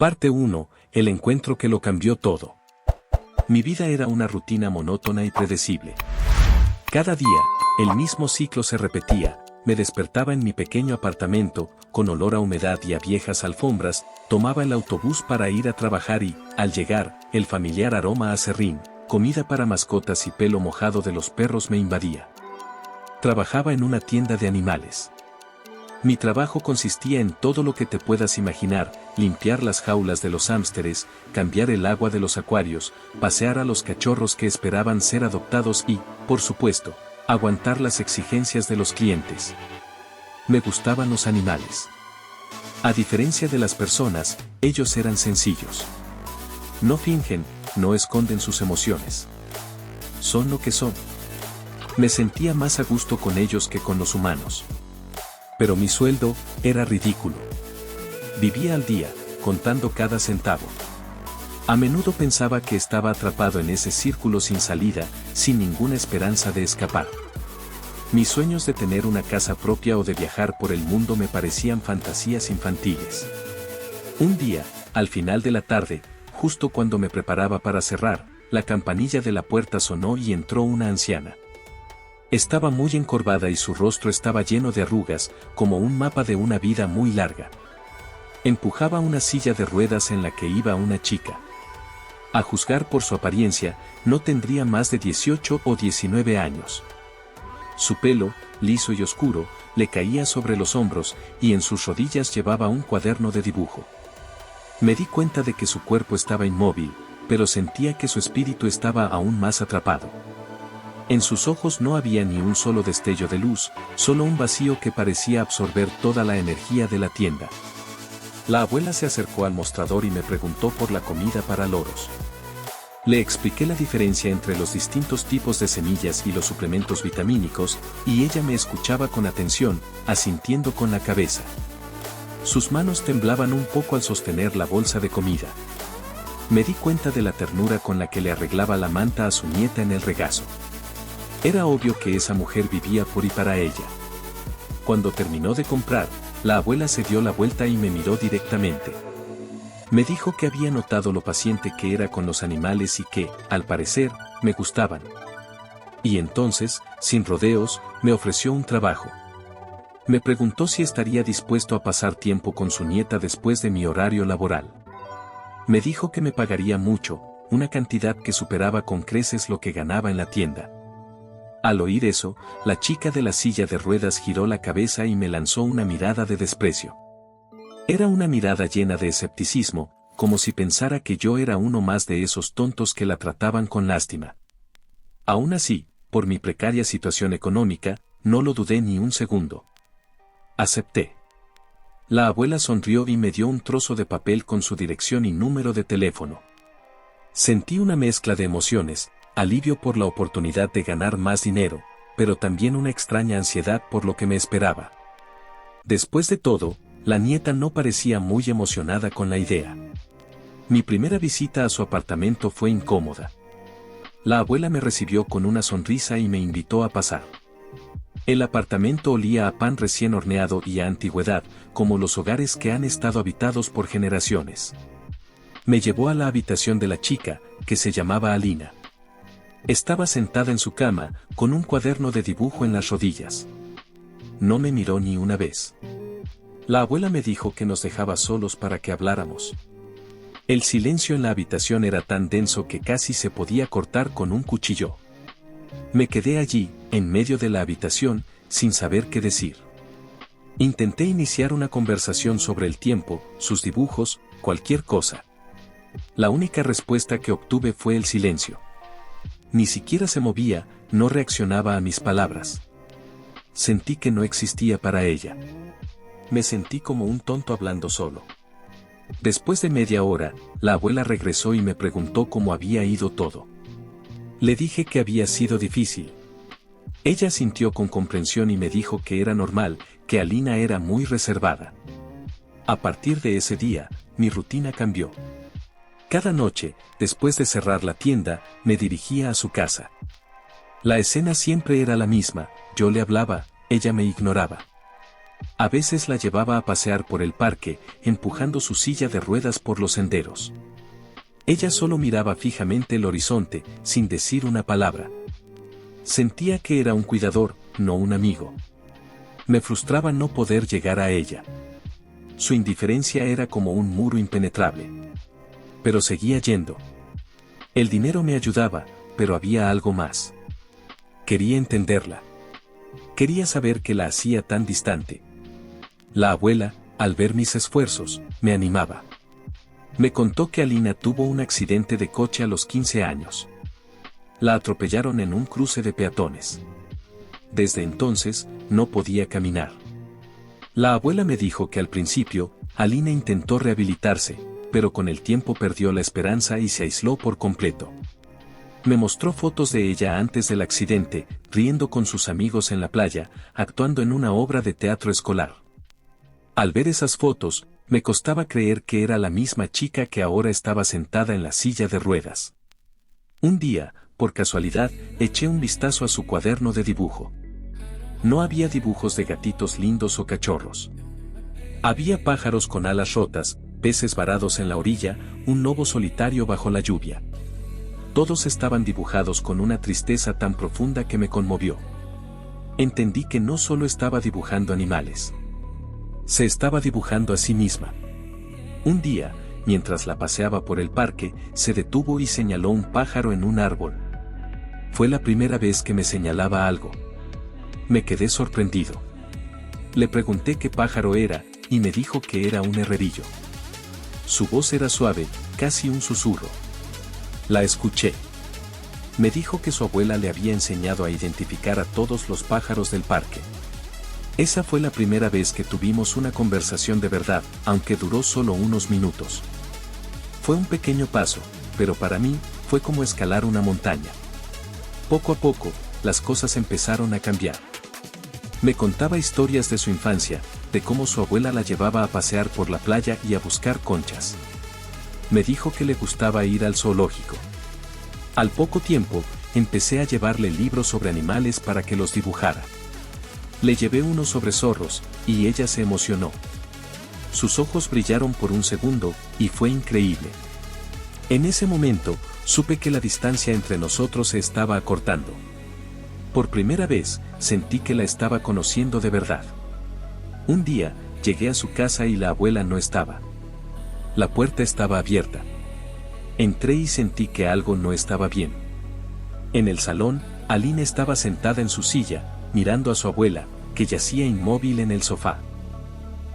Parte 1. El encuentro que lo cambió todo. Mi vida era una rutina monótona y predecible. Cada día, el mismo ciclo se repetía. Me despertaba en mi pequeño apartamento, con olor a humedad y a viejas alfombras, tomaba el autobús para ir a trabajar y, al llegar, el familiar aroma a serrín, comida para mascotas y pelo mojado de los perros me invadía. Trabajaba en una tienda de animales. Mi trabajo consistía en todo lo que te puedas imaginar: limpiar las jaulas de los hámsteres, cambiar el agua de los acuarios, pasear a los cachorros que esperaban ser adoptados y, por supuesto, aguantar las exigencias de los clientes. Me gustaban los animales. A diferencia de las personas, ellos eran sencillos. No fingen, no esconden sus emociones. Son lo que son. Me sentía más a gusto con ellos que con los humanos. Pero mi sueldo era ridículo. Vivía al día, contando cada centavo. A menudo pensaba que estaba atrapado en ese círculo sin salida, sin ninguna esperanza de escapar. Mis sueños de tener una casa propia o de viajar por el mundo me parecían fantasías infantiles. Un día, al final de la tarde, justo cuando me preparaba para cerrar, la campanilla de la puerta sonó y entró una anciana. Estaba muy encorvada y su rostro estaba lleno de arrugas, como un mapa de una vida muy larga. Empujaba una silla de ruedas en la que iba una chica. A juzgar por su apariencia, no tendría más de 18 o 19 años. Su pelo, liso y oscuro, le caía sobre los hombros, y en sus rodillas llevaba un cuaderno de dibujo. Me di cuenta de que su cuerpo estaba inmóvil, pero sentía que su espíritu estaba aún más atrapado. En sus ojos no había ni un solo destello de luz, solo un vacío que parecía absorber toda la energía de la tienda. La abuela se acercó al mostrador y me preguntó por la comida para loros. Le expliqué la diferencia entre los distintos tipos de semillas y los suplementos vitamínicos, y ella me escuchaba con atención, asintiendo con la cabeza. Sus manos temblaban un poco al sostener la bolsa de comida. Me di cuenta de la ternura con la que le arreglaba la manta a su nieta en el regazo. Era obvio que esa mujer vivía por y para ella. Cuando terminó de comprar, la abuela se dio la vuelta y me miró directamente. Me dijo que había notado lo paciente que era con los animales y que, al parecer, me gustaban. Y entonces, sin rodeos, me ofreció un trabajo. Me preguntó si estaría dispuesto a pasar tiempo con su nieta después de mi horario laboral. Me dijo que me pagaría mucho, una cantidad que superaba con creces lo que ganaba en la tienda. Al oír eso, la chica de la silla de ruedas giró la cabeza y me lanzó una mirada de desprecio. Era una mirada llena de escepticismo, como si pensara que yo era uno más de esos tontos que la trataban con lástima. Aún así, por mi precaria situación económica, no lo dudé ni un segundo. Acepté. La abuela sonrió y me dio un trozo de papel con su dirección y número de teléfono. Sentí una mezcla de emociones: alivio por la oportunidad de ganar más dinero, pero también una extraña ansiedad por lo que me esperaba. Después de todo, la nieta no parecía muy emocionada con la idea. Mi primera visita a su apartamento fue incómoda. La abuela me recibió con una sonrisa y me invitó a pasar. El apartamento olía a pan recién horneado y a antigüedad, como los hogares que han estado habitados por generaciones. Me llevó a la habitación de la chica, que se llamaba Alina. Estaba sentada en su cama, con un cuaderno de dibujo en las rodillas. No me miró ni una vez. La abuela me dijo que nos dejaba solos para que habláramos. El silencio en la habitación era tan denso que casi se podía cortar con un cuchillo. Me quedé allí, en medio de la habitación, sin saber qué decir. Intenté iniciar una conversación sobre el tiempo, sus dibujos, cualquier cosa. La única respuesta que obtuve fue el silencio. Ni siquiera se movía, no reaccionaba a mis palabras. Sentí que no existía para ella. Me sentí como un tonto hablando solo. Después de media hora, la abuela regresó y me preguntó cómo había ido todo. Le dije que había sido difícil. Ella sintió con comprensión y me dijo que era normal, que Alina era muy reservada. A partir de ese día, mi rutina cambió. Cada noche, después de cerrar la tienda, me dirigía a su casa. La escena siempre era la misma: yo le hablaba, ella me ignoraba. A veces la llevaba a pasear por el parque, empujando su silla de ruedas por los senderos. Ella solo miraba fijamente el horizonte, sin decir una palabra. Sentía que era un cuidador, no un amigo. Me frustraba no poder llegar a ella. Su indiferencia era como un muro impenetrable. Pero seguía yendo. El dinero me ayudaba, pero había algo más. Quería entenderla. Quería saber qué la hacía tan distante. La abuela, al ver mis esfuerzos, me animaba. Me contó que Alina tuvo un accidente de coche a los 15 años. La atropellaron en un cruce de peatones. Desde entonces, no podía caminar. La abuela me dijo que al principio, Alina intentó rehabilitarse, pero con el tiempo perdió la esperanza y se aisló por completo. Me mostró fotos de ella antes del accidente, riendo con sus amigos en la playa, actuando en una obra de teatro escolar. Al ver esas fotos, me costaba creer que era la misma chica que ahora estaba sentada en la silla de ruedas. Un día, por casualidad, eché un vistazo a su cuaderno de dibujo. No había dibujos de gatitos lindos o cachorros. Había pájaros con alas rotas, peces varados en la orilla, un lobo solitario bajo la lluvia. Todos estaban dibujados con una tristeza tan profunda que me conmovió. Entendí que no solo estaba dibujando animales. Se estaba dibujando a sí misma. Un día, mientras la paseaba por el parque, se detuvo y señaló un pájaro en un árbol. Fue la primera vez que me señalaba algo. Me quedé sorprendido. Le pregunté qué pájaro era, y me dijo que era un herrerillo. Su voz era suave, casi un susurro. La escuché. Me dijo que su abuela le había enseñado a identificar a todos los pájaros del parque. Esa fue la primera vez que tuvimos una conversación de verdad, aunque duró solo unos minutos. Fue un pequeño paso, pero para mí, fue como escalar una montaña. Poco a poco, las cosas empezaron a cambiar. Me contaba historias de su infancia, de cómo su abuela la llevaba a pasear por la playa y a buscar conchas. Me dijo que le gustaba ir al zoológico. Al poco tiempo, empecé a llevarle libros sobre animales para que los dibujara. Le llevé uno sobre zorros, y ella se emocionó. Sus ojos brillaron por un segundo, y fue increíble. En ese momento, supe que la distancia entre nosotros se estaba acortando. Por primera vez, sentí que la estaba conociendo de verdad. Un día, llegué a su casa y la abuela no estaba. La puerta estaba abierta. Entré y sentí que algo no estaba bien. En el salón, Alina estaba sentada en su silla, mirando a su abuela, que yacía inmóvil en el sofá.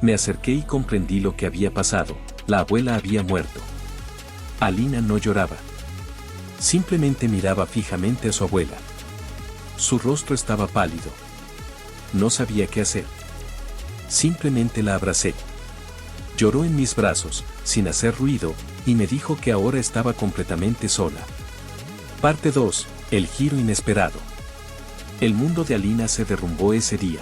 Me acerqué y comprendí lo que había pasado. La abuela había muerto. Alina no lloraba. Simplemente miraba fijamente a su abuela. Su rostro estaba pálido. No sabía qué hacer. Simplemente la abracé. Lloró en mis brazos, sin hacer ruido, y me dijo que ahora estaba completamente sola. Parte 2. El giro inesperado. El mundo de Alina se derrumbó ese día.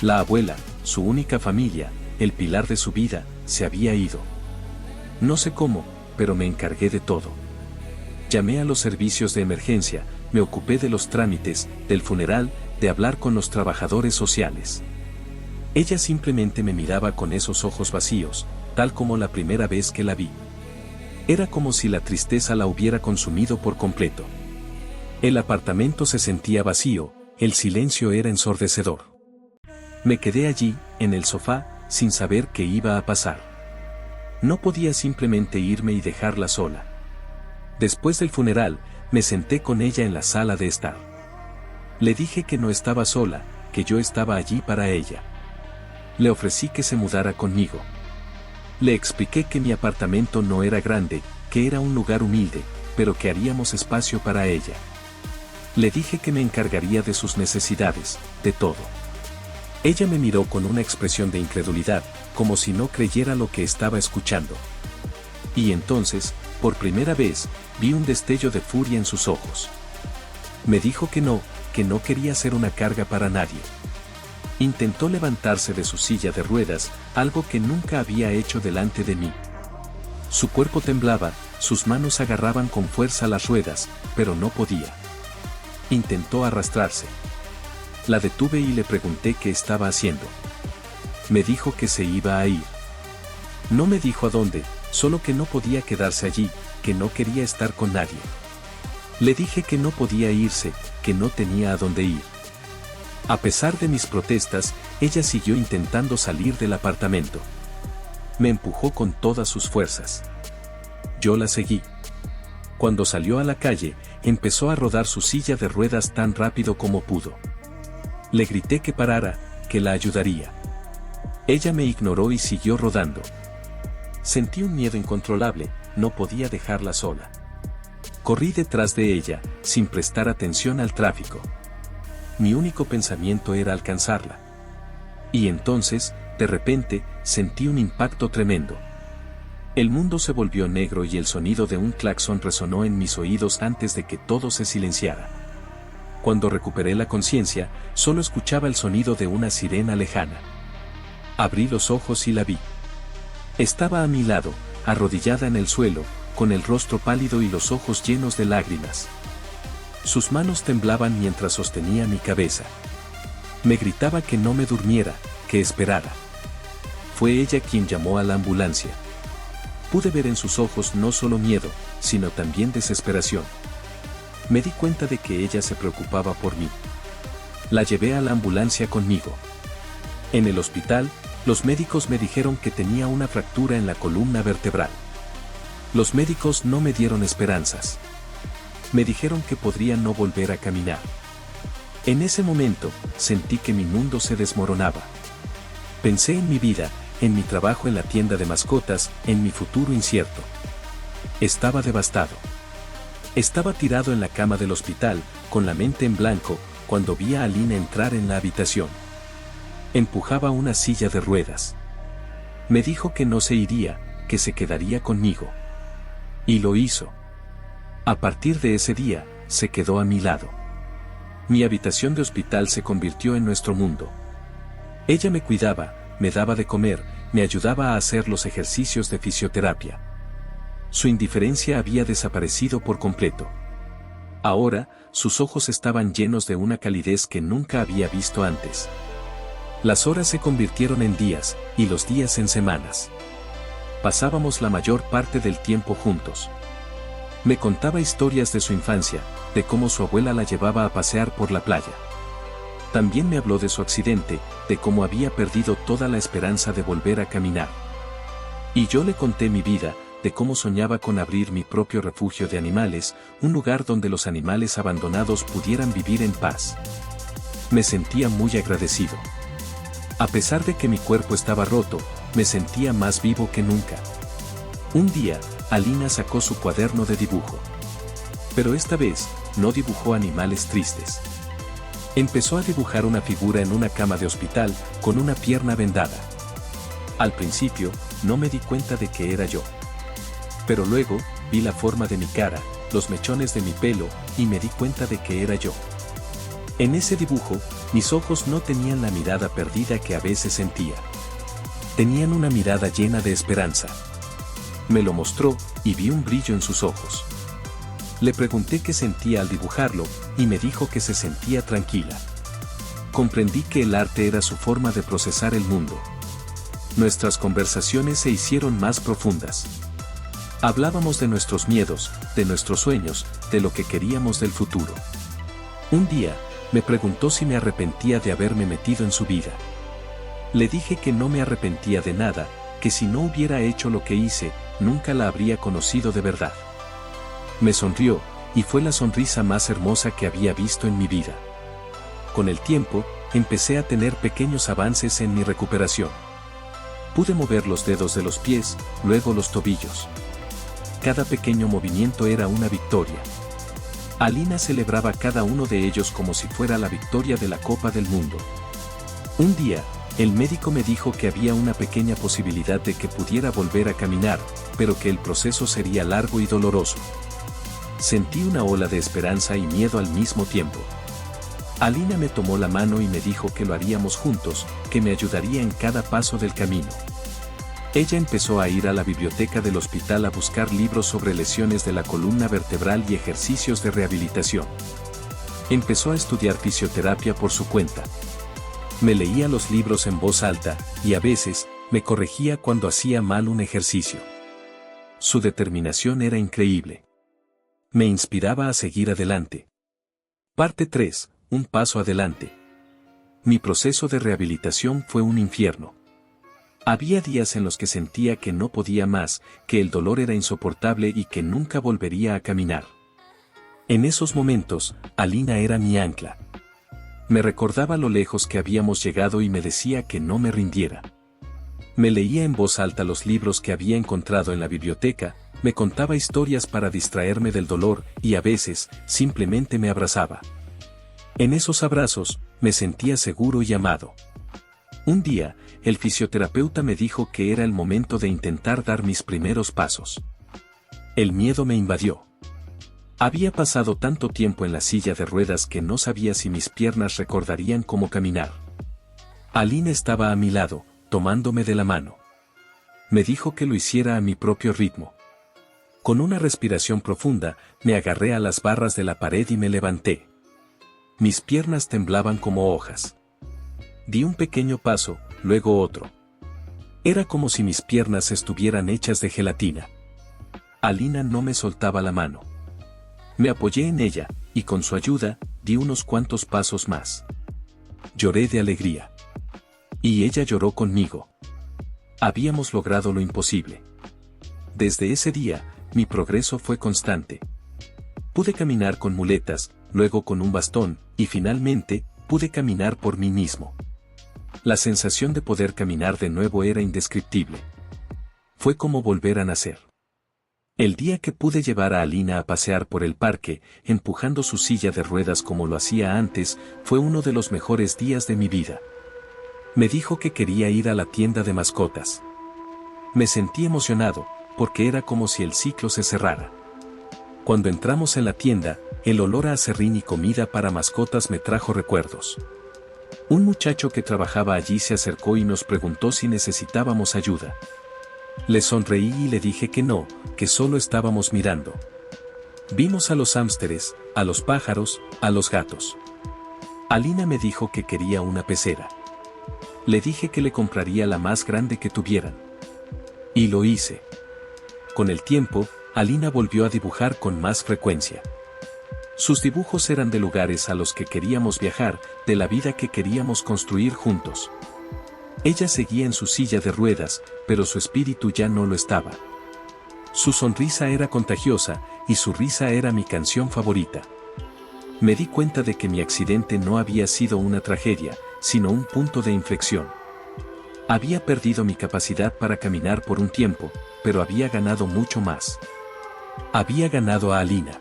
La abuela, su única familia, el pilar de su vida, se había ido. No sé cómo, pero me encargué de todo. Llamé a los servicios de emergencia, me ocupé de los trámites, del funeral, de hablar con los trabajadores sociales. Ella simplemente me miraba con esos ojos vacíos, tal como la primera vez que la vi. Era como si la tristeza la hubiera consumido por completo. El apartamento se sentía vacío, el silencio era ensordecedor. Me quedé allí, en el sofá, sin saber qué iba a pasar. No podía simplemente irme y dejarla sola. Después del funeral, me senté con ella en la sala de estar. Le dije que no estaba sola, que yo estaba allí para ella. Le ofrecí que se mudara conmigo. Le expliqué que mi apartamento no era grande, que era un lugar humilde, pero que haríamos espacio para ella. Le dije que me encargaría de sus necesidades, de todo. Ella me miró con una expresión de incredulidad, como si no creyera lo que estaba escuchando. Y entonces, por primera vez, vi un destello de furia en sus ojos. Me dijo que no quería ser una carga para nadie. Intentó levantarse de su silla de ruedas, algo que nunca había hecho delante de mí. Su cuerpo temblaba, sus manos agarraban con fuerza las ruedas, pero no podía. Intentó arrastrarse. La detuve y le pregunté qué estaba haciendo. me dijo que se iba a ir. No me dijo a dónde, solo que no podía quedarse allí, que no quería estar con nadie. Le dije que no podía irse, que no tenía a dónde ir. A pesar de mis protestas, ella siguió intentando salir del apartamento. Me empujó con todas sus fuerzas. Yo la seguí. Cuando salió a la calle, empezó a rodar su silla de ruedas tan rápido como pudo. Le grité que parara, que la ayudaría. Ella me ignoró y siguió rodando. Sentí un miedo incontrolable, no podía dejarla sola. Corrí detrás de ella, sin prestar atención al tráfico. Mi único pensamiento era alcanzarla. Y entonces, de repente, sentí un impacto tremendo. El mundo se volvió negro y el sonido de un claxon resonó en mis oídos antes de que todo se silenciara. Cuando recuperé la conciencia, solo escuchaba el sonido de una sirena lejana. Abrí los ojos y la vi. Estaba a mi lado, arrodillada en el suelo, con el rostro pálido y los ojos llenos de lágrimas. Sus manos temblaban mientras sostenía mi cabeza. Me gritaba que no me durmiera, que esperara. Fue ella quien llamó a la ambulancia. Pude ver en sus ojos no solo miedo, sino también desesperación. Me di cuenta de que ella se preocupaba por mí. La llevé a la ambulancia conmigo. En el hospital, los médicos me dijeron que tenía una fractura en la columna vertebral. Los médicos no me dieron esperanzas. Me dijeron que podría no volver a caminar. En ese momento, sentí que mi mundo se desmoronaba. Pensé en mi vida, en mi trabajo en la tienda de mascotas, en mi futuro incierto. Estaba devastado. Estaba tirado en la cama del hospital, con la mente en blanco, cuando vi a Alina entrar en la habitación. Empujaba una silla de ruedas. Me dijo que no se iría, que se quedaría conmigo. Y lo hizo. A partir de ese día, se quedó a mi lado. Mi habitación de hospital se convirtió en nuestro mundo. Ella me cuidaba, me daba de comer, me ayudaba a hacer los ejercicios de fisioterapia. Su indiferencia había desaparecido por completo. Ahora, sus ojos estaban llenos de una calidez que nunca había visto antes. Las horas se convirtieron en días, y los días en semanas. Pasábamos la mayor parte del tiempo juntos. Me contaba historias de su infancia, de cómo su abuela la llevaba a pasear por la playa. También me habló de su accidente, de cómo había perdido toda la esperanza de volver a caminar. Y yo le conté mi vida, de cómo soñaba con abrir mi propio refugio de animales, un lugar donde los animales abandonados pudieran vivir en paz. Me sentía muy agradecido. A pesar de que mi cuerpo estaba roto, me sentía más vivo que nunca. Un día, Alina sacó su cuaderno de dibujo. Pero esta vez, no dibujó animales tristes. Empezó a dibujar una figura en una cama de hospital, con una pierna vendada. Al principio, no me di cuenta de que era yo. Pero luego, vi la forma de mi cara, los mechones de mi pelo, y me di cuenta de que era yo. En ese dibujo, mis ojos no tenían la mirada perdida que a veces sentía. Tenían una mirada llena de esperanza. Me lo mostró, y vi un brillo en sus ojos. Le pregunté qué sentía al dibujarlo, y me dijo que se sentía tranquila. Comprendí que el arte era su forma de procesar el mundo. Nuestras conversaciones se hicieron más profundas. Hablábamos de nuestros miedos, de nuestros sueños, de lo que queríamos del futuro. Un día, me preguntó si me arrepentía de haberme metido en su vida. Le dije que no me arrepentía de nada, que si no hubiera hecho lo que hice, nunca la habría conocido de verdad. Me sonrió, y fue la sonrisa más hermosa que había visto en mi vida. Con el tiempo, empecé a tener pequeños avances en mi recuperación. Pude mover los dedos de los pies, luego los tobillos. Cada pequeño movimiento era una victoria. Alina celebraba cada uno de ellos como si fuera la victoria de la Copa del Mundo. Un día, el médico me dijo que había una pequeña posibilidad de que pudiera volver a caminar, pero que el proceso sería largo y doloroso. Sentí una ola de esperanza y miedo al mismo tiempo. Alina me tomó la mano y me dijo que lo haríamos juntos, que me ayudaría en cada paso del camino. Ella empezó a ir a la biblioteca del hospital a buscar libros sobre lesiones de la columna vertebral y ejercicios de rehabilitación. Empezó a estudiar fisioterapia por su cuenta. Me leía los libros en voz alta, y a veces, me corregía cuando hacía mal un ejercicio. Su determinación era increíble. Me inspiraba a seguir adelante. Parte 3. Un paso adelante. Mi proceso de rehabilitación fue un infierno. Había días en los que sentía que no podía más, que el dolor era insoportable y que nunca volvería a caminar. En esos momentos, Alina era mi ancla. Me recordaba lo lejos que habíamos llegado y me decía que no me rindiera. Me leía en voz alta los libros que había encontrado en la biblioteca, me contaba historias para distraerme del dolor y a veces, simplemente me abrazaba. En esos abrazos, me sentía seguro y amado. Un día, el fisioterapeuta me dijo que era el momento de intentar dar mis primeros pasos. El miedo me invadió. Había pasado tanto tiempo en la silla de ruedas que no sabía si mis piernas recordarían cómo caminar. Alina estaba a mi lado, tomándome de la mano. Me dijo que lo hiciera a mi propio ritmo. Con una respiración profunda, me agarré a las barras de la pared y me levanté. Mis piernas temblaban como hojas. Di un pequeño paso, luego otro. Era como si mis piernas estuvieran hechas de gelatina. Alina no me soltaba la mano. Me apoyé en ella, y con su ayuda, di unos cuantos pasos más. Lloré de alegría. Y ella lloró conmigo. Habíamos logrado lo imposible. Desde ese día, mi progreso fue constante. Pude caminar con muletas, luego con un bastón, y finalmente, pude caminar por mí mismo. La sensación de poder caminar de nuevo era indescriptible. Fue como volver a nacer. El día que pude llevar a Alina a pasear por el parque, empujando su silla de ruedas como lo hacía antes, fue uno de los mejores días de mi vida. Me dijo que quería ir a la tienda de mascotas. Me sentí emocionado, porque era como si el ciclo se cerrara. Cuando entramos en la tienda, el olor a aserrín y comida para mascotas me trajo recuerdos. Un muchacho que trabajaba allí se acercó y nos preguntó si necesitábamos ayuda. Le sonreí y le dije que no, que solo estábamos mirando. Vimos a los hámsteres, a los pájaros, a los gatos. Alina me dijo que quería una pecera. Le dije que le compraría la más grande que tuvieran. Y lo hice. Con el tiempo, Alina volvió a dibujar con más frecuencia. Sus dibujos eran de lugares a los que queríamos viajar, de la vida que queríamos construir juntos. Ella seguía en su silla de ruedas, pero su espíritu ya no lo estaba. Su sonrisa era contagiosa, y su risa era mi canción favorita. Me di cuenta de que mi accidente no había sido una tragedia, sino un punto de inflexión. Había perdido mi capacidad para caminar por un tiempo, pero había ganado mucho más. Había ganado a Alina.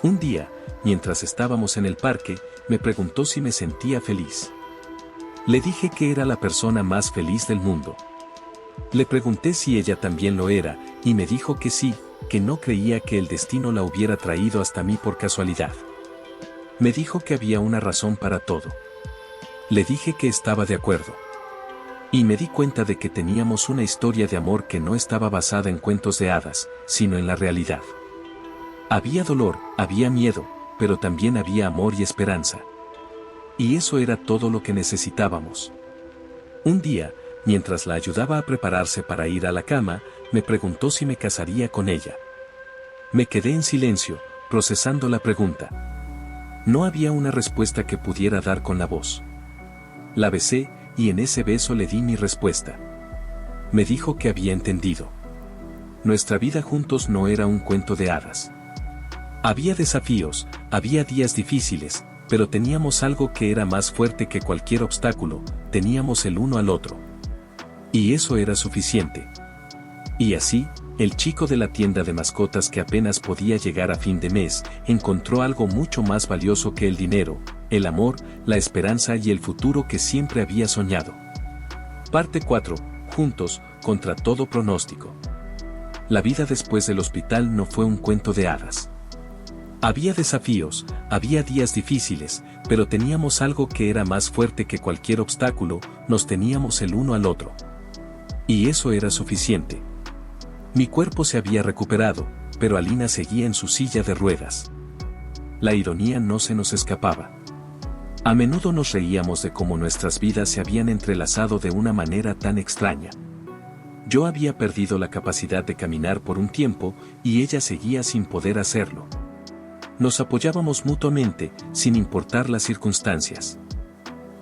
Un día, mientras estábamos en el parque, me preguntó si me sentía feliz. Le dije que era la persona más feliz del mundo. Le pregunté si ella también lo era, y me dijo que sí, que no creía que el destino la hubiera traído hasta mí por casualidad. Me dijo que había una razón para todo. Le dije que estaba de acuerdo. Y me di cuenta de que teníamos una historia de amor que no estaba basada en cuentos de hadas, sino en la realidad. Había dolor, había miedo, pero también había amor y esperanza. Y eso era todo lo que necesitábamos. Un día, mientras la ayudaba a prepararse para ir a la cama, me preguntó si me casaría con ella. Me quedé en silencio, procesando la pregunta. No había una respuesta que pudiera dar con la voz. La besé, y en ese beso le di mi respuesta. Me dijo que había entendido. Nuestra vida juntos no era un cuento de hadas. Había desafíos, había días difíciles, pero teníamos algo que era más fuerte que cualquier obstáculo, teníamos el uno al otro. Y eso era suficiente. Y así, el chico de la tienda de mascotas que apenas podía llegar a fin de mes, encontró algo mucho más valioso que el dinero, el amor, la esperanza y el futuro que siempre había soñado. Parte 4. Juntos, contra todo pronóstico. La vida después del hospital no fue un cuento de hadas. Había desafíos, había días difíciles, pero teníamos algo que era más fuerte que cualquier obstáculo, nos teníamos el uno al otro. Y eso era suficiente. Mi cuerpo se había recuperado, pero Alina seguía en su silla de ruedas. La ironía no se nos escapaba. A menudo nos reíamos de cómo nuestras vidas se habían entrelazado de una manera tan extraña. Yo había perdido la capacidad de caminar por un tiempo y ella seguía sin poder hacerlo. Nos apoyábamos mutuamente, sin importar las circunstancias.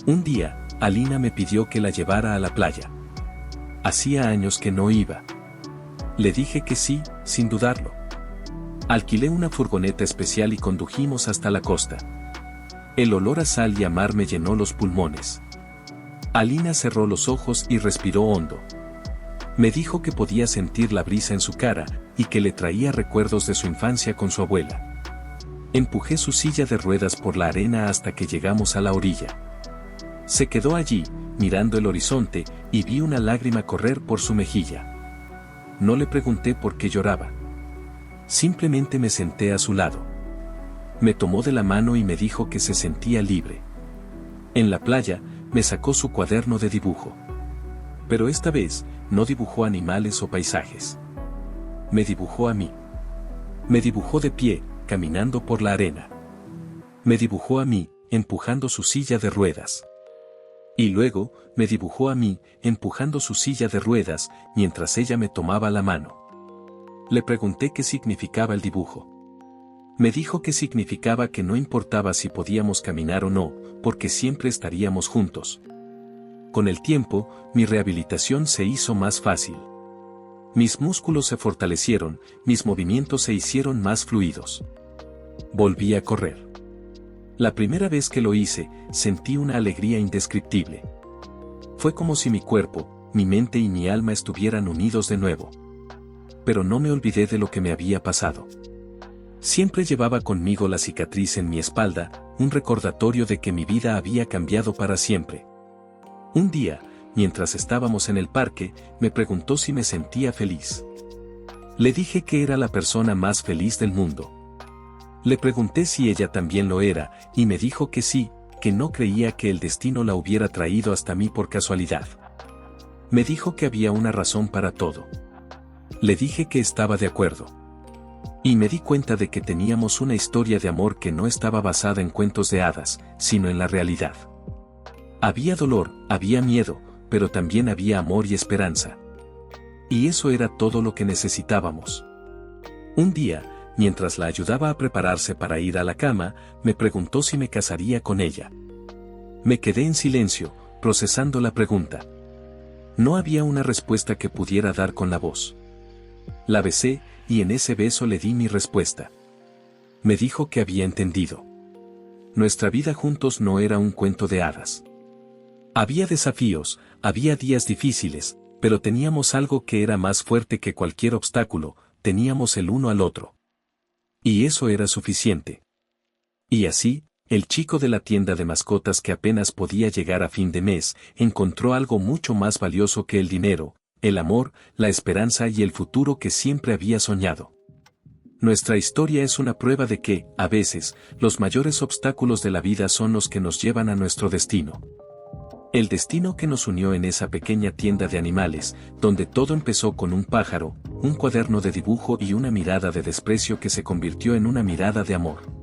Un día, Alina me pidió que la llevara a la playa. Hacía años que no iba. Le dije que sí, sin dudarlo. Alquilé una furgoneta especial y condujimos hasta la costa. El olor a sal y a mar me llenó los pulmones. Alina cerró los ojos y respiró hondo. Me dijo que podía sentir la brisa en su cara y que le traía recuerdos de su infancia con su abuela. Empujé su silla de ruedas por la arena hasta que llegamos a la orilla. Se quedó allí, mirando el horizonte, y vi una lágrima correr por su mejilla. No le pregunté por qué lloraba. Simplemente me senté a su lado. Me tomó de la mano y me dijo que se sentía libre. En la playa, me sacó su cuaderno de dibujo. Pero esta vez, no dibujó animales o paisajes. Me dibujó a mí. Me dibujó de pie, caminando por la arena. Me dibujó a mí, empujando su silla de ruedas. Y luego, me dibujó a mí, empujando su silla de ruedas, mientras ella me tomaba la mano. Le pregunté qué significaba el dibujo. Me dijo que significaba que no importaba si podíamos caminar o no, porque siempre estaríamos juntos. Con el tiempo, mi rehabilitación se hizo más fácil. Mis músculos se fortalecieron, mis movimientos se hicieron más fluidos. Volví a correr. La primera vez que lo hice, sentí una alegría indescriptible. Fue como si mi cuerpo, mi mente y mi alma estuvieran unidos de nuevo. Pero no me olvidé de lo que me había pasado. Siempre llevaba conmigo la cicatriz en mi espalda, un recordatorio de que mi vida había cambiado para siempre. Un día, mientras estábamos en el parque, me preguntó si me sentía feliz. Le dije que era la persona más feliz del mundo. Le pregunté si ella también lo era, y me dijo que sí, que no creía que el destino la hubiera traído hasta mí por casualidad. Me dijo que había una razón para todo. Le dije que estaba de acuerdo. Y me di cuenta de que teníamos una historia de amor que no estaba basada en cuentos de hadas, sino en la realidad. Había dolor, había miedo, pero también había amor y esperanza. Y eso era todo lo que necesitábamos. Un día, mientras la ayudaba a prepararse para ir a la cama, me preguntó si me casaría con ella. Me quedé en silencio, procesando la pregunta. No había una respuesta que pudiera dar con la voz. La besé, y en ese beso le di mi respuesta. Me dijo que había entendido. Nuestra vida juntos no era un cuento de hadas. Había desafíos, había días difíciles, pero teníamos algo que era más fuerte que cualquier obstáculo, teníamos el uno al otro. Y eso era suficiente. Y así, el chico de la tienda de mascotas que apenas podía llegar a fin de mes, encontró algo mucho más valioso que el dinero, el amor, la esperanza y el futuro que siempre había soñado. Nuestra historia es una prueba de que, a veces, los mayores obstáculos de la vida son los que nos llevan a nuestro destino. El destino que nos unió en esa pequeña tienda de animales, donde todo empezó con un pájaro, un cuaderno de dibujo y una mirada de desprecio que se convirtió en una mirada de amor.